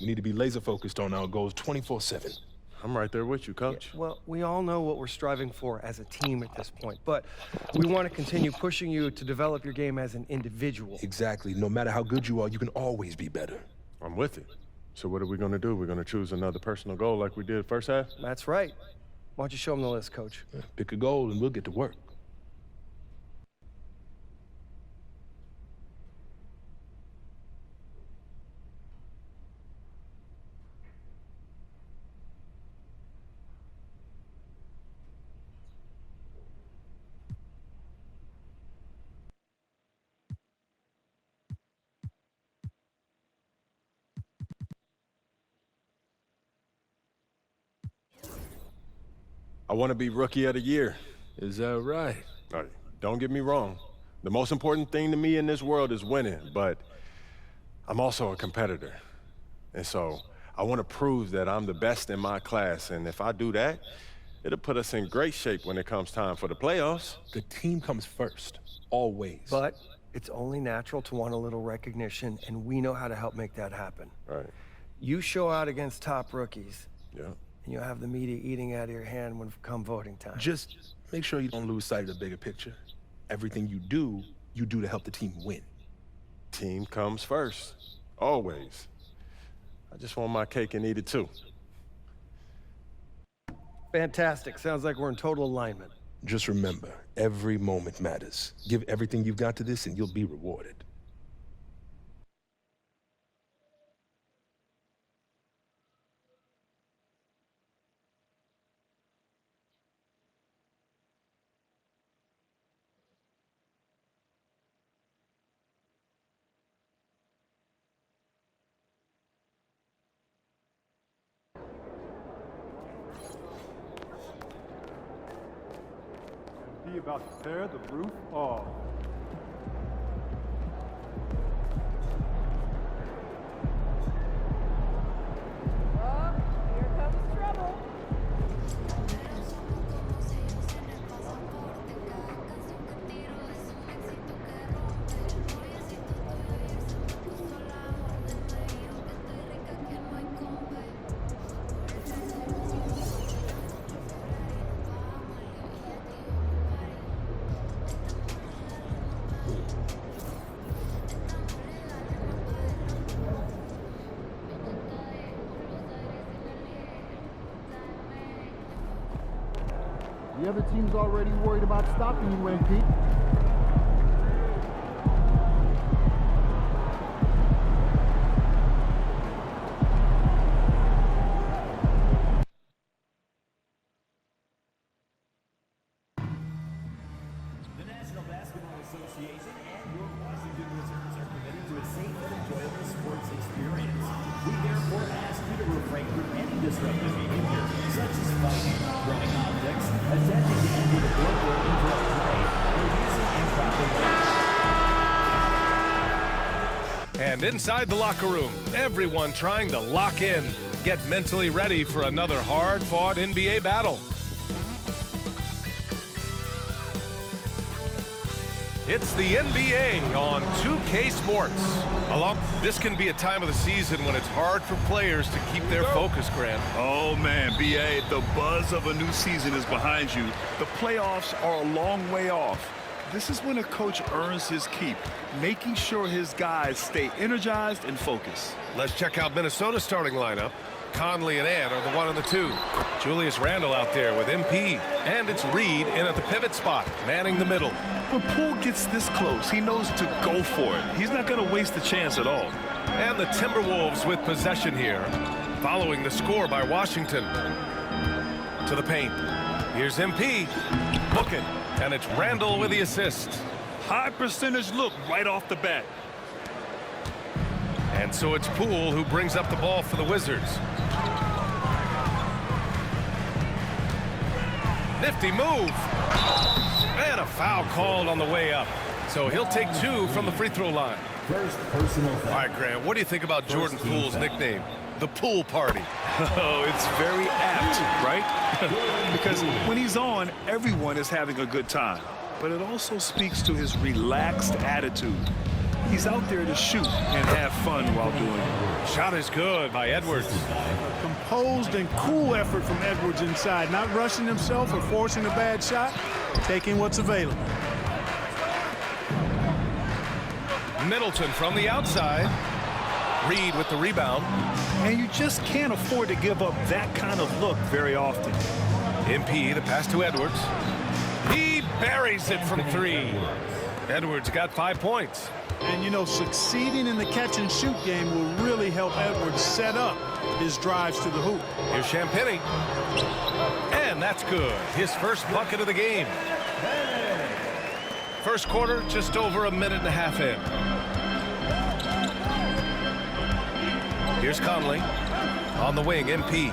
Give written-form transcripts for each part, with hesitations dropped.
We need to be laser focused on our goals 24/7. I'm right there with you, Coach. Yeah, well, we all know what we're striving for as a team at this point, but we want to continue pushing you to develop your game as an individual. Exactly. No matter how good you are, you can always be better. I'm with it. So what are we going to do? We're going to choose another personal goal like we did first half? That's right. Why don't you show them the list, Coach? Pick a goal and we'll get to work. I want to be Rookie of the Year. Is that right? All right, don't get me wrong. The most important thing to me in this world is winning, but I'm also a competitor. And so I want to prove that I'm the best in my class, and if I do that, it'll put us in great shape when it comes time for the playoffs. The team comes first, always. But it's only natural to want a little recognition, and we know how to help make that happen. Right. You show out against top rookies, Yeah. and you'll have the media eating out of your hand when come voting time. Just make sure you don't lose sight of the bigger picture. Everything you do to help the team win. Team comes first, always. I just want my cake and eat it too. Fantastic. Sounds like we're in total alignment. Just remember, every moment matters. Give everything you've got to this and you'll be rewarded. Be about to tear the roof off. Oh, here comes trouble. The other team's already worried about stopping you, MP. The National Basketball Association and your Washington Wizards are committed to a safe and enjoyable sports experience. We therefore ask you to refrain from any disruptive behavior, such as fighting, throwing objects, attempting to enter the court or interrupt play, or using improper weapons. And inside the locker room, everyone trying to lock in, get mentally ready for another hard-fought NBA battle. It's the NBA on 2K Sports. This can be a time of the season when it's hard for players to keep their focus, Grant. Oh, man, B.A., the buzz of a new season is behind you. The playoffs are a long way off. This is when a coach earns his keep, making sure his guys stay energized and focused. Let's check out Minnesota's starting lineup. Conley and Ant are the 1 and the 2. Julius Randle out there with MP. And it's Reed in at the pivot spot, manning the middle. When Poole gets this close, he knows to go for it. He's not going to waste the chance at all. And the Timberwolves with possession here, following the score by Washington. To the paint. Here's MP. Looking. And it's Randle with the assist. High percentage look right off the bat. And so it's Poole who brings up the ball for the Wizards. Nifty move. And a foul called on the way up. So he'll take 2 from the free throw line. First personal foul. All right, Grant, what do you think about Jordan Poole's nickname? The Pool Party. Oh, it's very apt, right? Because when he's on, everyone is having a good time. But it also speaks to his relaxed attitude. He's out there to shoot and have fun while doing it. Shot is good by Edwards. Composed and cool effort from Edwards inside, not rushing himself or forcing a bad shot, taking what's available. Middleton from the outside. Reed with the rebound. And you just can't afford to give up that kind of look very often. MP, the pass to Edwards. He buries it from 3. Edwards got 5 points. And, you know, succeeding in the catch-and-shoot game will really help Edwards set up his drives to the hoop. Here's Champagnie. And that's good. His first bucket of the game. First quarter, just over a minute and a half in. Here's Conley. On the wing, MP.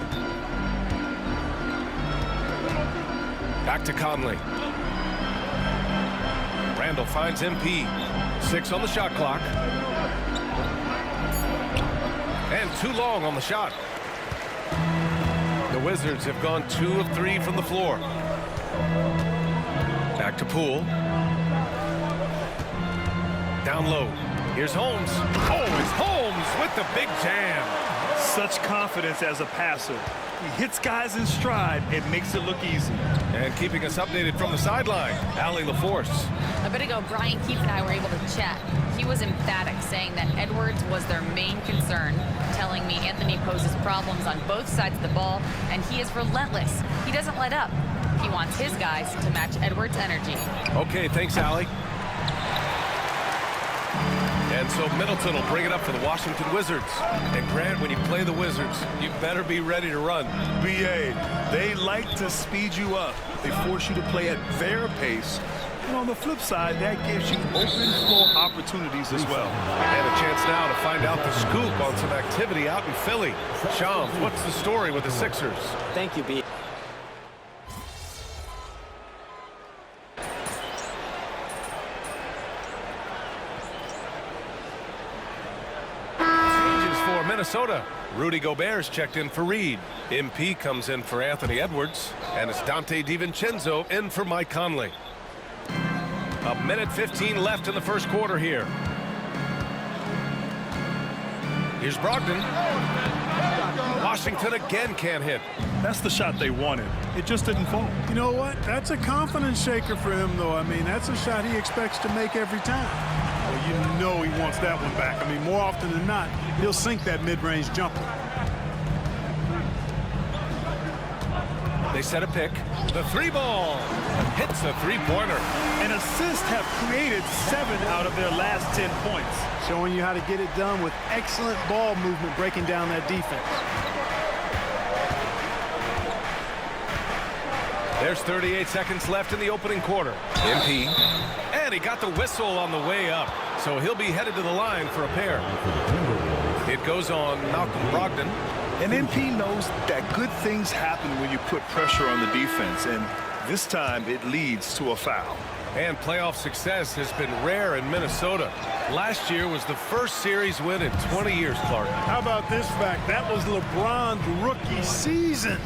Back to Conley. Randall finds MP. 6 on the shot clock. And too long on the shot. The Wizards have gone 2 of 3 from the floor. Back to Poole. Down low. Here's Holmes. Oh, it's Holmes with the big jam. Such confidence as a passer. He hits guys in stride and makes it look easy. And keeping us updated from the sideline, Allie LaForce. A bit ago, Brian Keefe and I were able to chat. He was emphatic, saying that Edwards was their main concern, telling me Anthony poses problems on both sides of the ball, and he is relentless. He doesn't let up. He wants his guys to match Edwards' energy. Okay, thanks, Allie. And so Middleton will bring it up for the Washington Wizards. And Grant, when you play the Wizards, you better be ready to run. BA, they like to speed you up. They force you to play at their pace. And on the flip side, that gives you open floor opportunities as well. And a chance now to find out the scoop on some activity out in Philly. Shams, what's the story with the Sixers? Thank you, B. Minnesota. Rudy Gobert's checked in for Reed. MP comes in for Anthony Edwards. And it's Dante DiVincenzo in for Mike Conley. A minute 15 left in the first quarter here. Here's Brogdon. Washington again can't hit. That's the shot they wanted. It just didn't fall. You know what? That's a confidence shaker for him, though. I mean, that's a shot he expects to make every time. Well, you know he wants that one back. I mean, more often than not, he'll sink that mid-range jumper. They set a pick. The 3-ball hits a 3-pointer. And assists have created 7 out of their last 10 points. Showing you how to get it done with excellent ball movement, breaking down that defense. There's 38 seconds left in the opening quarter. MP. And he got the whistle on the way up. So he'll be headed to the line for a pair. It goes on Malcolm Brogdon. And MP knows that good things happen when you put pressure on the defense. And this time it leads to a foul. And playoff success has been rare in Minnesota. Last year was the first series win in 20 years, Clark. How about this fact? That was LeBron's rookie season.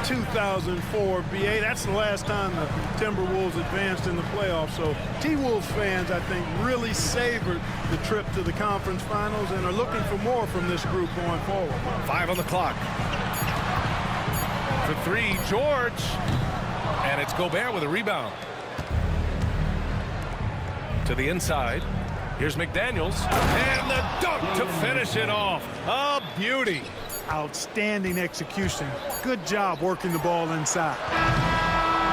2004 BA. That's the last time the Timberwolves advanced in the playoffs. So T-Wolves fans, I think, really savored the trip to the conference finals and are looking for more from this group going forward. 5 on the clock. For 3, George. And it's Gobert with a rebound. To the inside. Here's McDaniels. And the dunk to finish it off. A beauty. Outstanding execution. Good job working the ball inside.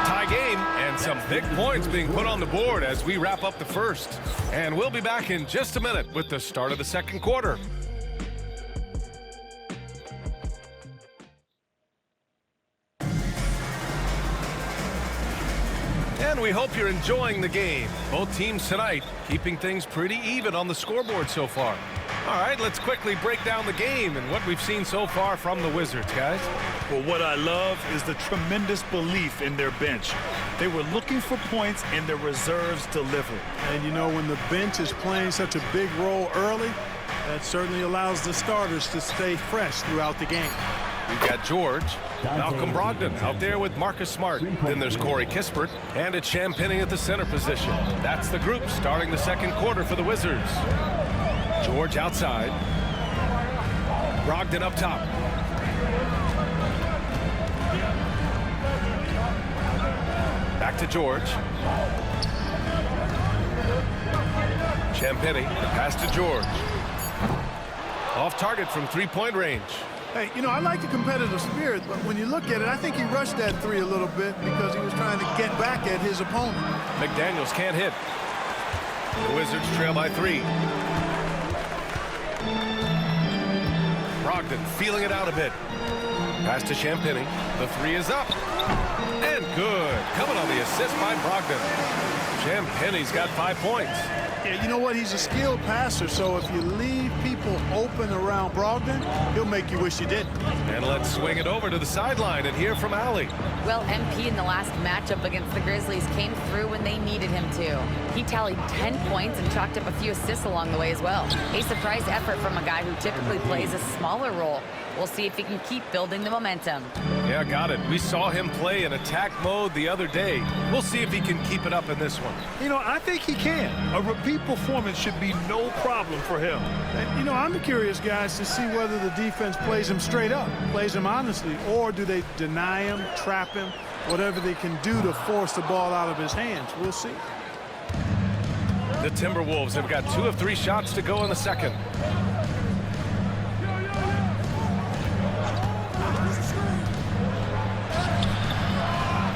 Tie game and some big points being put on the board as we wrap up the first. And we'll be back in just a minute with the start of the second quarter. And we hope you're enjoying the game. Both teams tonight keeping things pretty even on the scoreboard so far. All right, let's quickly break down the game and what we've seen so far from the Wizards, guys. Well, what I love is the tremendous belief in their bench. They were looking for points and their reserves delivered. And you know, when the bench is playing such a big role early, that certainly allows the starters to stay fresh throughout the game. We've got George, Malcolm Brogdon out there with Marcus Smart. Then there's Corey Kispert and it's Champagnie at the center position. That's the group starting the second quarter for the Wizards. George outside. Brogdon up top. Back to George. Champagnie, the pass to George. Off target from three-point range. Hey, you know, I like the competitive spirit, but when you look at it, I think he rushed that three a little bit because he was trying to get back at his opponent. McDaniels can't hit. The Wizards trail by 3. Brogdon feeling it out a bit. Pass to Champagnie. The 3 is up. And good. Coming on the assist by Brogdon. Champagnie's got 5 points. Yeah, you know what? He's a skilled passer, so if you leave people open around Brogdon, he'll make you wish you didn't. And let's swing it over to the sideline and hear from Allie. Well, MP in the last matchup against the Grizzlies came through when they needed him to. He tallied 10 points and chalked up a few assists along the way as well. A surprise effort from a guy who typically plays a smaller role. We'll see if he can keep building the momentum. Yeah, got it. We saw him play in attack mode the other day. We'll see if he can keep it up in this one. You know, I think he can. A repeat performance should be no problem for him. And, you know, I'm curious, guys, to see whether the defense plays him straight up, plays him honestly, or do they deny him, trap him, whatever they can do to force the ball out of his hands. We'll see. The Timberwolves have got 2 of 3 shots to go in the second.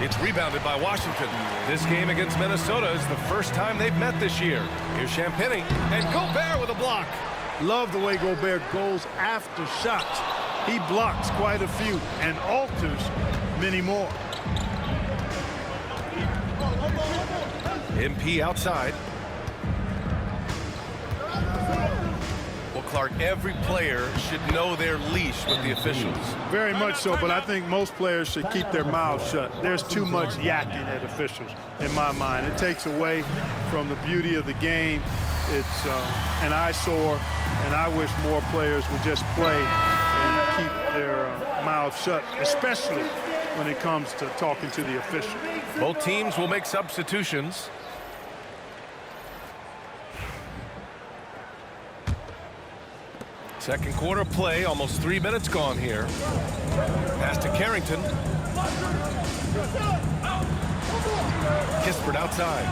It's rebounded by Washington. This game against Minnesota is the first time they've met this year. Here's Champagnie, and Gobert with a block. Love the way Gobert goes after shots. He blocks quite a few and alters many more. MP outside. Well, Clark, every player should know their leash with the officials. Very much so, but I think most players should keep their mouths shut. There's too much yakking at officials, in my mind. It takes away from the beauty of the game. It's an eyesore, and I wish more players would just play and keep their mouths shut, especially when it comes to talking to the official. Both teams will make substitutions. Second quarter play, almost 3 minutes gone here. Pass to Carrington. Kispert outside.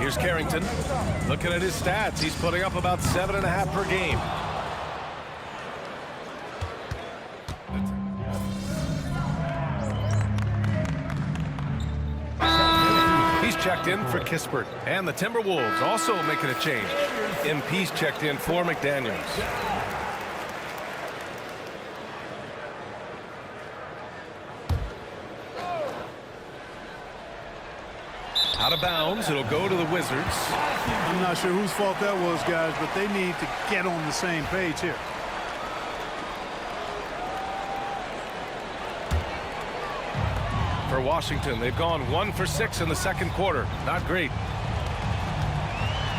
Here's Carrington. Looking at his stats, he's putting up about 7.5 per game. Checked in for Kispert. And the Timberwolves also making a change. MP's checked in for McDaniels. Out of bounds, it'll go to the Wizards. I'm not sure whose fault that was, guys, but they need to get on the same page here. For Washington, they've gone 1 for 6 in the second quarter. Not great.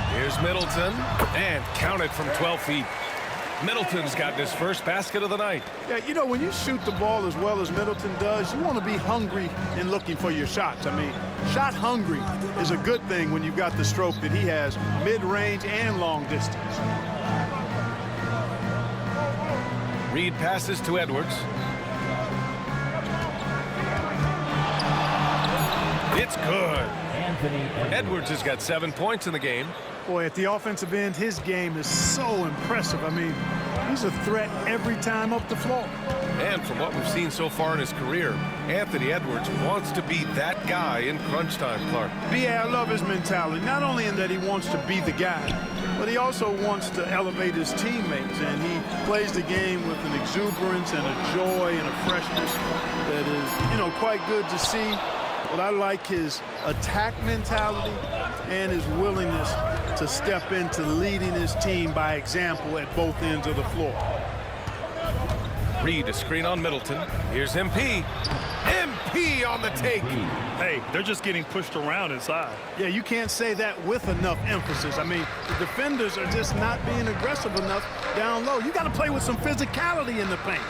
Here's Middleton, and counted from 12 feet. Middleton's gotten his first basket of the night. Yeah, you know, when you shoot the ball as well as Middleton does, you want to be hungry in looking for your shots. I mean, shot hungry is a good thing when you've got the stroke that he has, mid-range and long distance. Reed passes to Edwards. It's good. Edwards has got 7 points in the game. Boy, at the offensive end, his game is so impressive. I mean, he's a threat every time up the floor. And from what we've seen so far in his career, Anthony Edwards wants to be that guy in crunch time, Clark. I love his mentality. Not only in that he wants to be the guy, but he also wants to elevate his teammates. And he plays the game with an exuberance and a joy and a freshness that is, you know, quite good to see. But I like his attack mentality and his willingness to step into leading his team by example at both ends of the floor. Reed, a screen on Middleton. Here's MP. MP on the take. Hey, they're just getting pushed around inside. Yeah, you can't say that with enough emphasis. I mean, the defenders are just not being aggressive enough down low. You got to play with some physicality in the paint.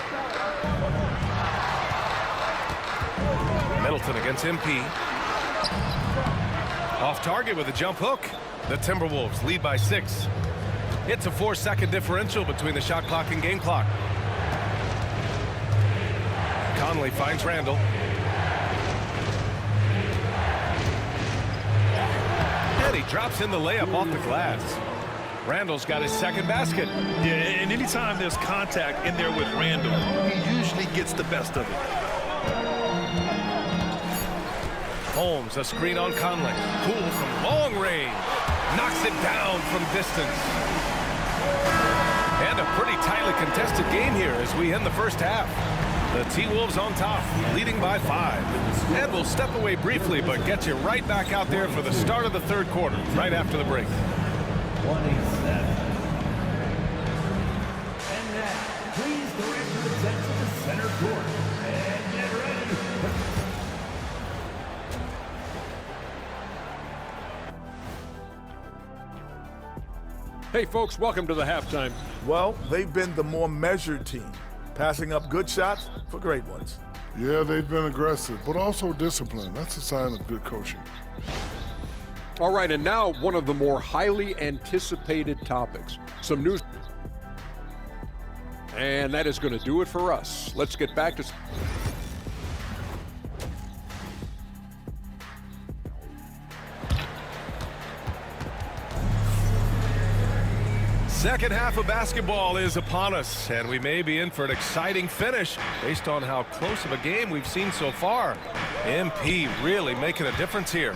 Middleton against MP. Off target with a jump hook. The Timberwolves lead by 6. It's a 4-second differential between the shot clock and game clock. Conley finds Randall. And he drops in the layup off the glass. Randall's got his second basket. Yeah, and anytime there's contact in there with Randall, he usually gets the best of it. Holmes, a screen on Conley. Poole from long range. Knocks it down from distance. And a pretty tightly contested game here as we end the first half. The T-Wolves on top, leading by 5. And we'll step away briefly, but get you right back out there for the start of the third quarter, right after the break. 27. And now, please direct your attention to center court. And get ready. Hey, folks, welcome to the halftime. Well, they've been the more measured team, passing up good shots for great ones. Yeah, they've been aggressive, but also disciplined. That's a sign of good coaching. All right, and now one of the more highly anticipated topics. Some news. And that is going to do it for us. Let's get back to... Second half of basketball is upon us, and we may be in for an exciting finish based on how close of a game we've seen so far. MP really making a difference here.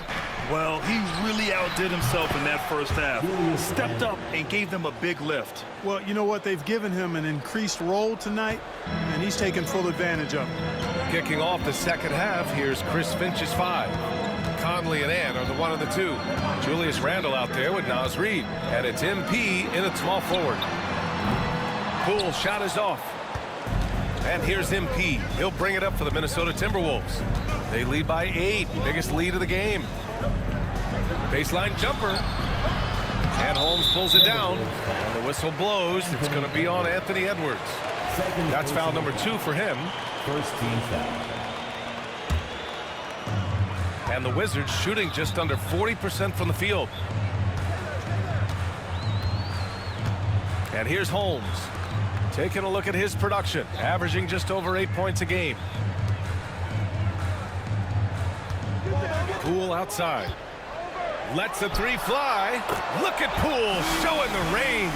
Well, he really outdid himself in that first half. Stepped up and gave them a big lift. Well, you know what? They've given him an increased role tonight, and he's taken full advantage of it. Kicking off the second half, here's Chris Finch's 5. Conley and Ann are the 1 of the 2. Julius Randle out there with Naz Reid. And it's MP in at small forward. Poole shot is off. And here's MP. He'll bring it up for the Minnesota Timberwolves. They lead by 8. Biggest lead of the game. Baseline jumper. And Holmes pulls it down. And the whistle blows. It's going to be on Anthony Edwards. That's foul number 2 for him. First team foul. And the Wizards shooting just under 40% from the field. And here's Holmes. Taking a look at his production. Averaging just over 8 points a game. Poole outside. Lets the 3 fly. Look at Poole showing the range.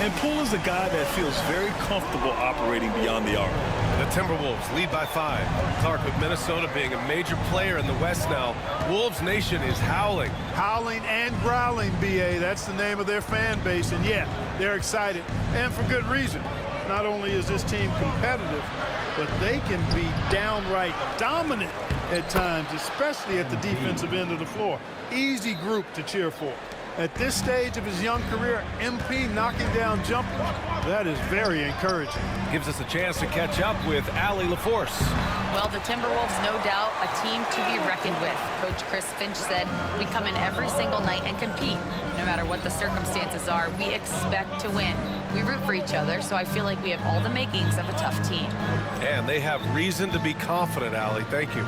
And Poole is a guy that feels very comfortable operating beyond the arc. The Timberwolves lead by 5. Clark, with Minnesota being a major player in the West now, Wolves Nation is howling. Howling and growling, B.A. That's the name of their fan base. And yeah, they're excited. And for good reason. Not only is this team competitive, but they can be downright dominant at times, especially at the defensive end of the floor. Easy group to cheer for. At this stage of his young career, MP knocking down jumpers, that is very encouraging. Gives us a chance to catch up with Allie LaForce. Well, the Timberwolves, no doubt, a team to be reckoned with. Coach Chris Finch said, we come in every single night and compete. No matter what the circumstances are, we expect to win. We root for each other, so I feel like we have all the makings of a tough team. And they have reason to be confident, Allie. Thank you.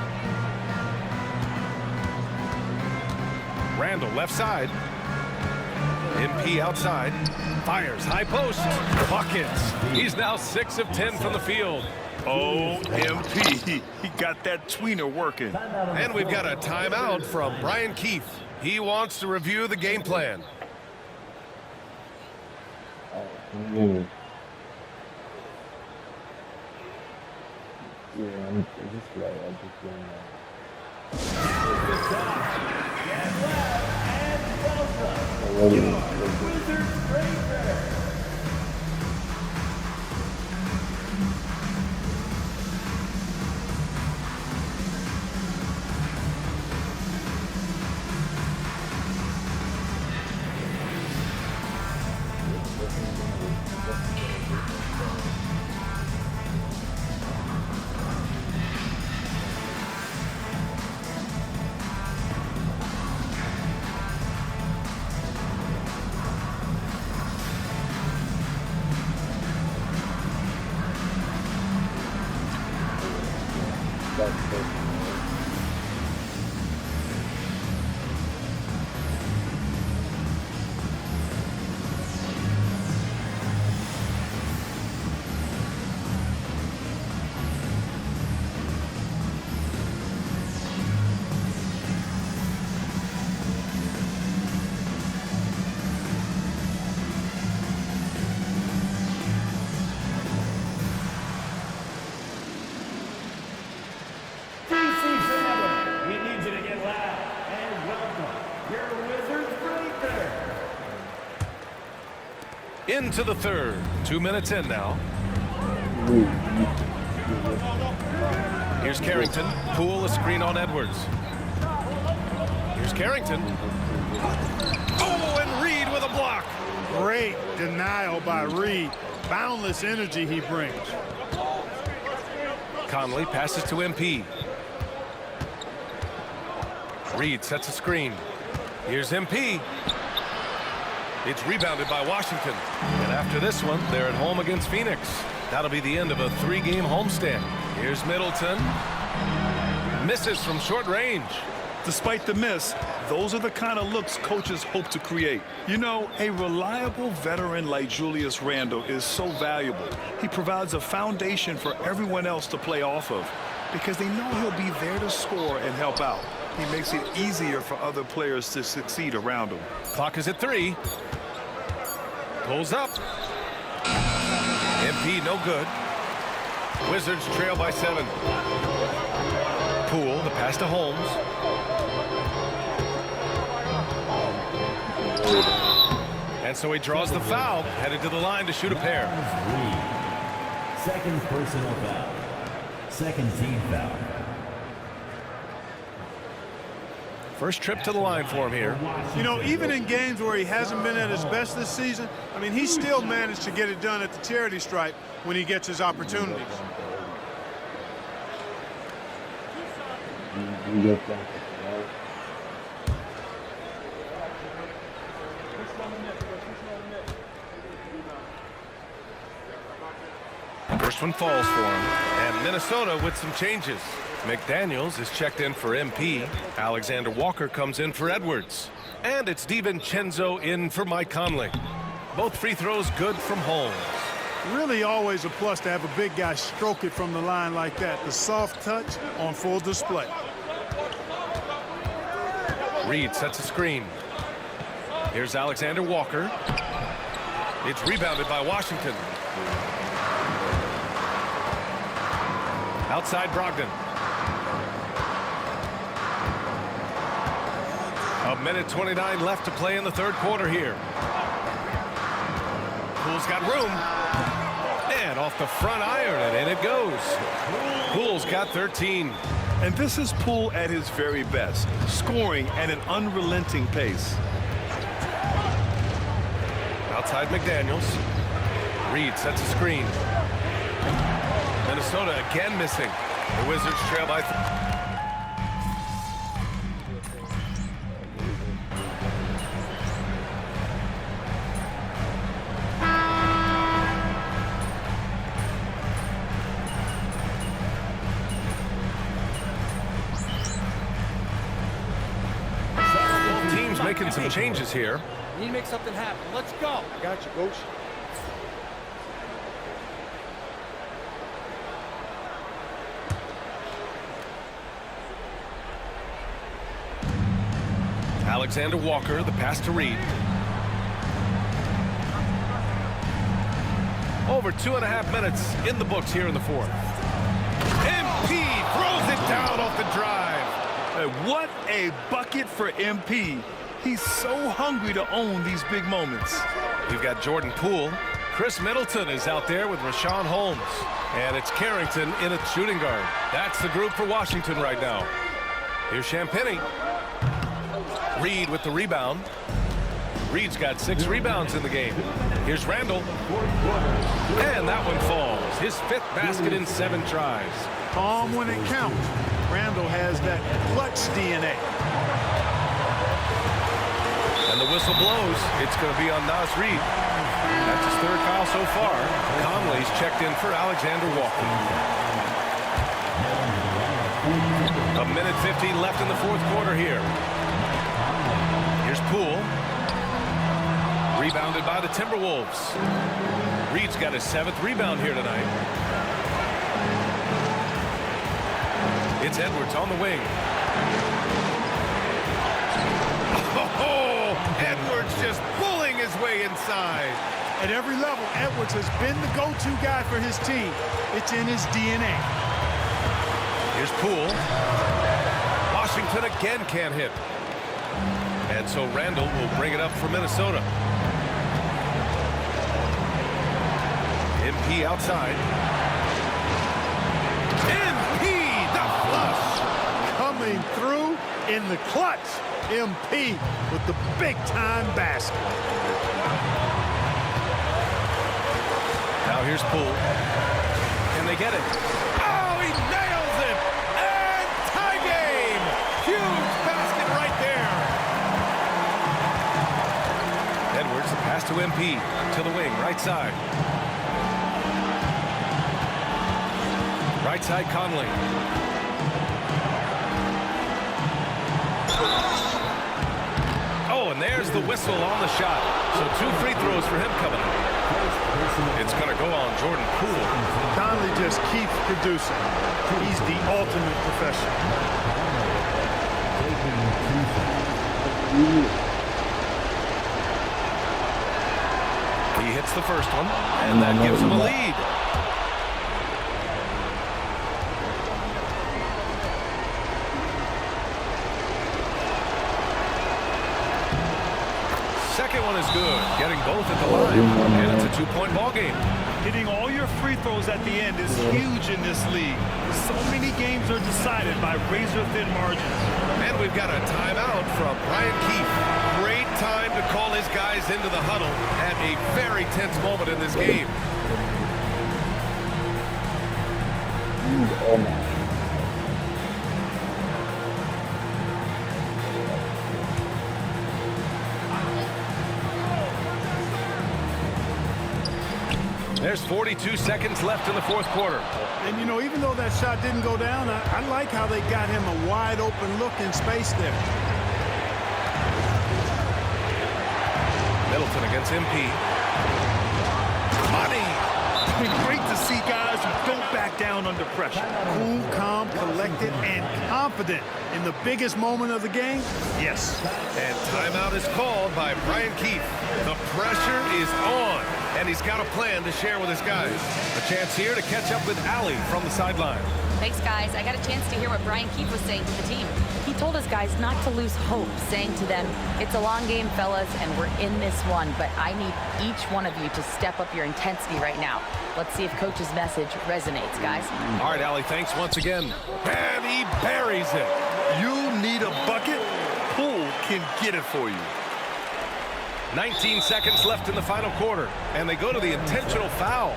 Randall, left side. MP outside. Fires, high post. Buckets. He's now 6 of 10 from the field. Oh, MP. He got that tweener working. And we've got a timeout from Brian Keefe. He wants to review the game plan. into the third. 2 minutes in now. Here's Carrington. Poole, a screen on Edwards. Here's Carrington. Oh, and Reed with a block. Great denial by Reed. Boundless energy he brings. Conley passes to MP. Reed sets a screen. Here's MP. It's rebounded by Washington. And after this one, they're at home against Phoenix. That'll be the end of a 3-game homestand. Here's Middleton. Misses from short range. Despite the miss, those are the kind of looks coaches hope to create. You know, a reliable veteran like Julius Randle is so valuable. He provides a foundation for everyone else to play off of because they know he'll be there to score and help out. He makes it easier for other players to succeed around him. Clock is at 3. Pulls up. MP no good. Wizards trail by 7. Poole, the pass to Holmes. And so he draws the foul, headed to the line to shoot a pair. Second personal foul. Second team foul. First trip to the line for him here. You know, even in games where he hasn't been at his best this season, I mean, he still managed to get it done at the charity stripe when he gets his opportunities. First one falls for him. And Minnesota with some changes. McDaniels is checked in for MP. Alexander Walker comes in for Edwards. And it's DiVincenzo in for Mike Conley. Both free throws good from Holmes. Really always a plus to have a big guy stroke it from the line like that. The soft touch on full display. Reed sets a screen. Here's Alexander Walker. It's rebounded by Washington. Outside Brogdon. A minute 29 left to play in the third quarter here. Poole's got room. And off the front iron, and in it goes. Poole's got 13. And this is Poole at his very best, scoring at an unrelenting pace. Outside McDaniels. Reed sets a screen. Minnesota again missing. The Wizards trail by 3. Team's making some changes here. Need to make something happen. Let's go. I got you, coach. Alexander Walker, the pass to Reed. Over 2.5 minutes in the books here in the fourth. MP throws it down off the drive. What a bucket for MP. He's so hungry to own these big moments. You've got Jordan Poole. Chris Middleton is out there with Rashawn Holmes. And it's Carrington in at shooting guard. That's the group for Washington right now. Here's Champagnie. Reed with the rebound. Reed's got 6 rebounds in the game. Here's Randle. And that one falls. His 5th basket in 7 tries. Calm when it counts. Randle has that clutch DNA. And the whistle blows. It's going to be on Naz Reid. That's his 3rd foul so far. Conley's checked in for Alexander Walker. A minute 15 left in the fourth quarter here. Here's Poole. Rebounded by the Timberwolves. Reed's got his 7th rebound here tonight. It's Edwards on the wing. Oh, Edwards just pulling his way inside. At every level, Edwards has been the go-to guy for his team. It's in his DNA. Here's Poole. Washington again can't hit. And so Randle will bring it up for Minnesota. MP outside. MP, the flush. Coming through in the clutch. MP with the big-time basket. Now here's Poole. Can they get it? Oh, he nails it! And tie game! Huge basket right there. Edwards, the pass to MP. To the wing, right side. Right side, Conley. Oh, and there's the whistle on the shot. So 2 free throws for him coming up. It's going to go on Jordan Poole. Conley just keeps producing. He's the ultimate professional. He hits the first one, and that gives him a lead. Second one is good, getting both at the line, and it's a 2-point ball game. Hitting all your free throws at the end is huge in this league. So many games are decided by razor-thin margins. And we've got a timeout from Brian Keefe. Great time to call his guys into the huddle at a very tense moment in this game. There's 42 seconds left in the fourth quarter. And, you know, even though that shot didn't go down, I like how they got him a wide-open look in space there. Middleton against MP. Money! It's been great to see guys who don't back down under pressure. Cool, calm, collected, and confident in the biggest moment of the game. Yes. And timeout is called by Brian Keefe. The pressure is on, and he's got a plan to share with his guys. A chance here to catch up with Allie from the sideline. Thanks, guys. I got a chance to hear what Brian Keefe was saying to the team. He told his guys not to lose hope, saying to them, it's a long game, fellas, and we're in this one, but I need each one of you to step up your intensity right now. Let's see if Coach's message resonates, guys. All right, Allie, thanks once again. And he buries it. You need a bucket? Poole can get it for you. 19 seconds left in the final quarter, and they go to the intentional foul.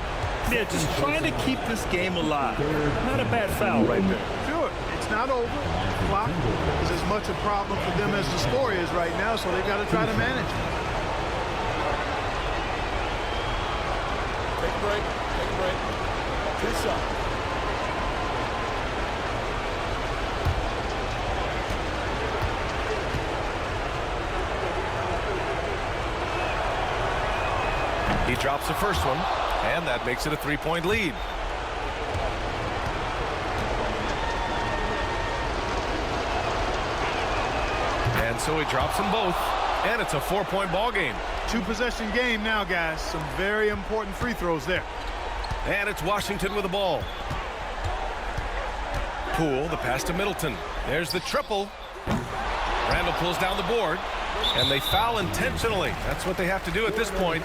They're just trying to keep this game alive. Not a bad foul right there. Sure, it's not over. Clock is as much a problem for them as the score is right now, so they've got to try to manage it. Take a break. Take a break. Good shot. He drops the first one, and that makes it a 3-point lead. And so he drops them both, and it's a 4-point ball game. 2-possession game now, guys. Some very important free throws there. And it's Washington with the ball. Poole, the pass to Middleton. There's the triple. Randall pulls down the board, and they foul intentionally. That's what they have to do at this point.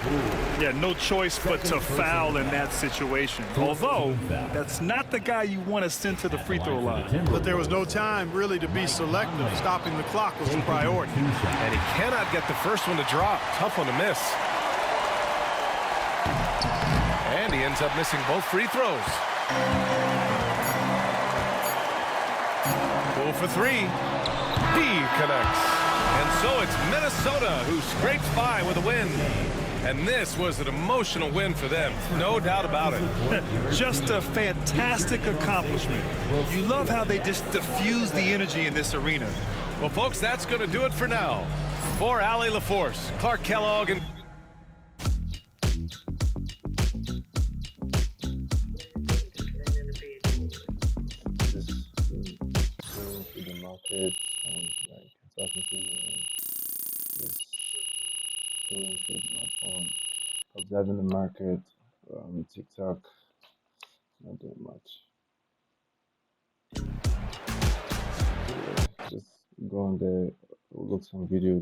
Yeah, no choice but to foul in that situation. Although, that's not the guy you want to send to the free throw line. But there was no time really to be selective. Stopping the clock was a priority. And he cannot get the first one to drop. Tough one to miss. And he ends up missing both free throws. Poole for 3. He connects. And so it's Minnesota who scrapes by with a win. And this was an emotional win for them, no doubt about it. Just a fantastic accomplishment. You love how they just diffuse the energy in this arena. Well, folks, that's going to do it for now. For Allie LaForce, Clark Kellogg, and observing the market, TikTok, not doing much. Just go on there, look some videos.